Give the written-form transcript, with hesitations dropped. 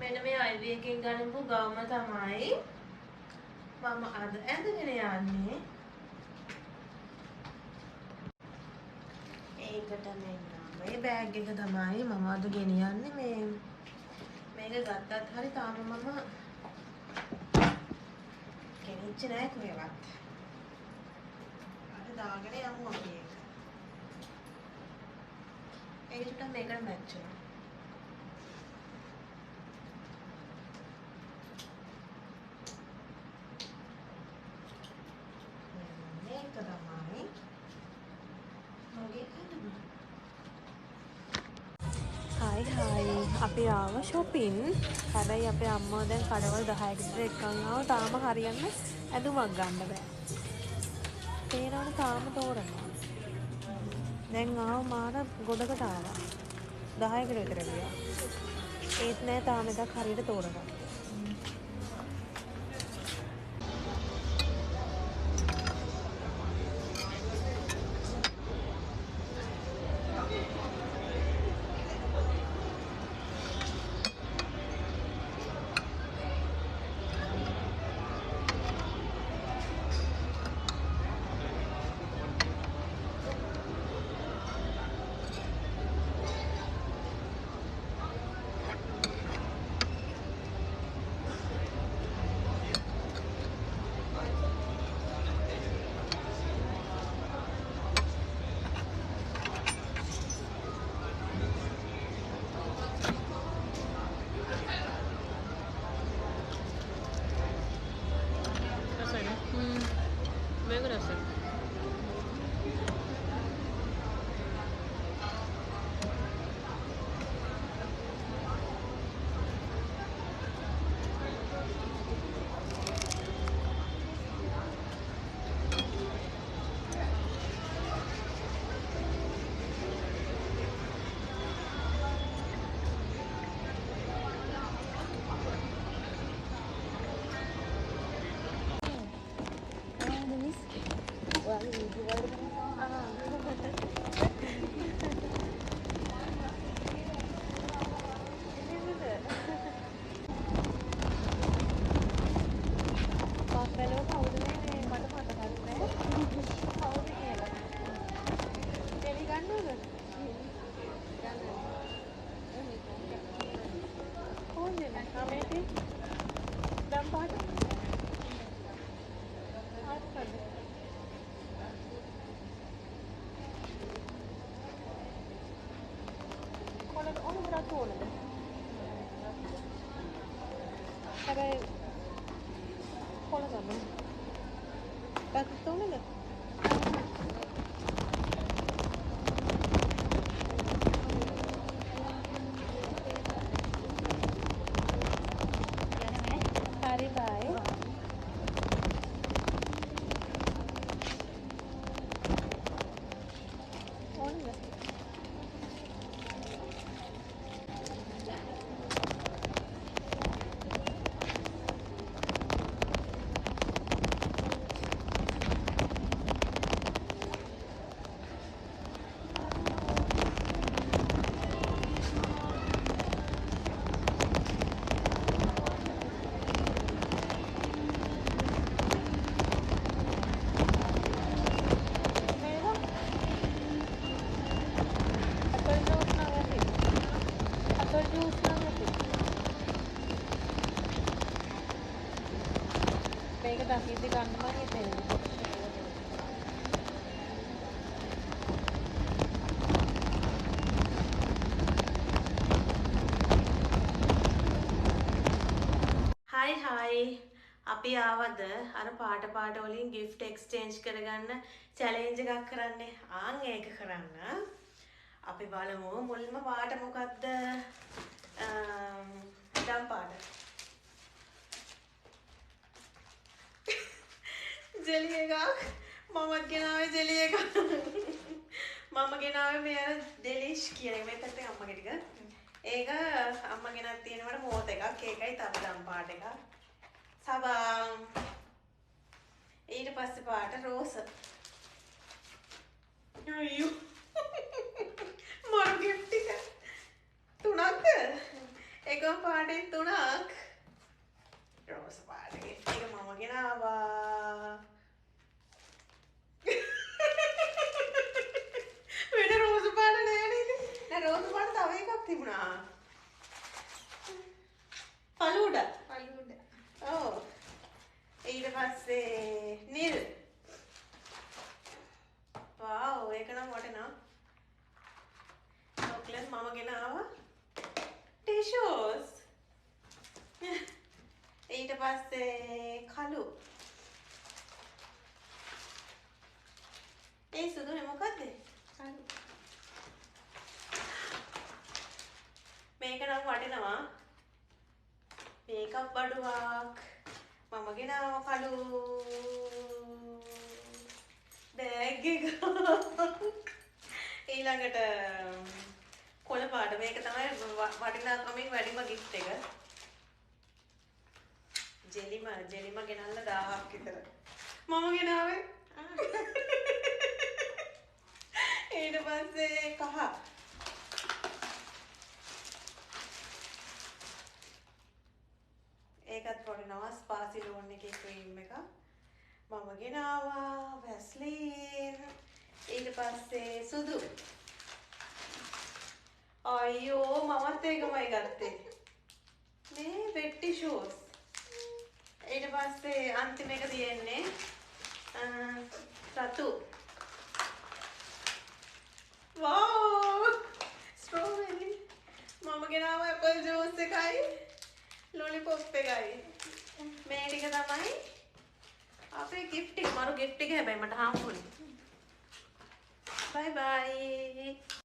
මෙන්න මේ අයිවි එකෙන් ගන්නපු ගවම තමයි මම අද ඇඳගෙන යන්නේ. ඒකට මෙන්න මේ බෑග් එක තමයි මම අද ගෙනියන්නේ. මේක ගත්තත් හරි තාම මම ගෙනිච්ච නෑ කොහෙවත්. අර දාගෙන යමු අපි ඒක. ඒක චුට්ටක් මේකට මැච් වෙනවා. මේක තමයි මගේ කඩම. හායි අපි ආව shopping. හැබැයි අපේ අම්මා දැන් කඩවල් 10කට විතර එක්කන් ආව. තාම හරියන්න ඇඳුමක් ගන්න බෑ. තේරෙනවනේ තාම තෝරනවා. දැන් ආව මාර ගොඩකට ආවා. 10කට විතර ගියා. ඒත් නෑ තාම එකක් හරියට තෝරගන්න. මේක රසයි. Hari bye. මේක දකිද්දි ගන්න මම හිතෙන්නේ. හායි අපි ආවද අර පාට වලින් gift exchange කරගන්න challenge එකක් කරන්නේ. ආන් ඒක කරන්න. අපි බලමු මුල්ම පාට මොකද්ද? දම් පාට. ජෙලි එකක් මමත් ගෙනාවේ ජෙලි එකක් මම ගෙනාවේ මේ අර ඩෙලිෂ් කියන එක මේ පැත්තේ අම්මගේ ටික ඒක අම්මා ගෙනත් තියෙනවට මෝත එකක් ඒකයි තව දම් පාට එකක් සබන් ඊට පස්සේ පාට රෝස අයියෝ මරු ගිෆ්ට් එක තුනක්ද එක එකම පාටෙන් 3ක්. රෝස් පාට gift එක මම ගෙනාවා. වෙන රෝස් පාට නෑ නේද? නෑ රෝස් පාට තව එකක් තිබුණා. පළුඩ. ඔව්. ඊට පස්සේ නිල්. වාව් ඒක නම් වටිනවා. චොක්ලට් මම ගෙනාවා. ටිෂුස්. ඊට පස්සේ කළු. ඒ සුදුනේ මොකද්ද? කළු. මේක නම් වටිනවා. මේකප් බඩුවක්. මම ගෙනාවා කළු. බෑග් එක. ඊළඟට කොළ පාට මේක තමයි වටිනාකමින් වැඩිම gift එක. ජෙලිම ගෙනල්ලා 1000ක් විතර. මම ගෙනාවේ. ඊට පස්සේ කහ. ඒකත් වටිනවා ස්පාසිලෝන් එකේ ක්‍රීම් එක. මම ගෙනාවා වැස්ලින්. ඊට පස්සේ සුදු. අයියෝ මමත් ඒකමයි ගත්තේ. මේ වෙට් ටිෂුස්. ඊට පස්සේ අන්තිම එක තියෙන්නේ රතු. වව්! ස්ට්‍රෝබෙරි. මම ගෙනාවා ඇපල් ජූස් එකයි ලොලිපොප් එකයි. මේ ටික තමයි අපේ gift එක. මරු gift එක හැබැයි මට හම්බුනේ. Bye bye.